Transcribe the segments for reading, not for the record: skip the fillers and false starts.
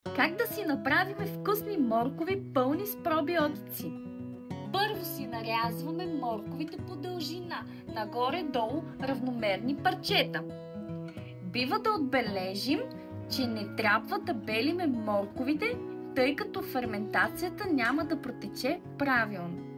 Как да си направим вкусни моркови, пълни с пробиотици? Първо си нарязваме морковите по дължина, нагоре-долу равномерни парчета. Бива да отбележим, че не трябва да белиме морковите, тъй като ферментацията няма да протече правилно.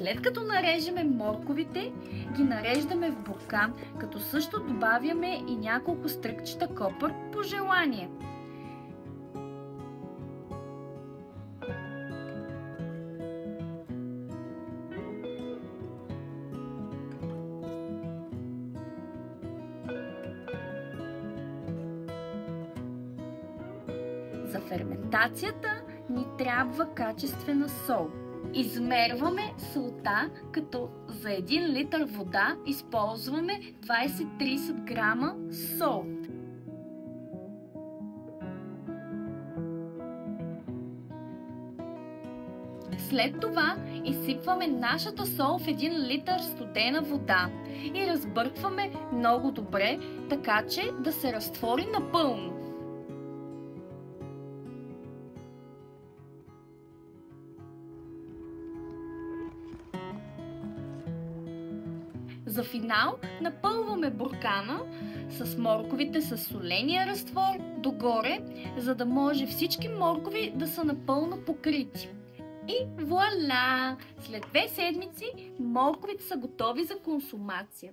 След като нарежеме морковите, ги нареждаме в буркан, като също добавяме и няколко стръкчета копър по желание. За ферментацията ни трябва качествена сол. Измерваме солта, като за 1 литър вода използваме 20-30 грама сол. След това изсипваме нашата сол в 1 литър студена вода и разбъркваме много добре, така че да се разтвори напълно. За финал напълваме буркана с морковите с соления разтвор догоре, за да може всички моркови да са напълно покрити. И вуаля! След 2 седмици морковите са готови за консумация.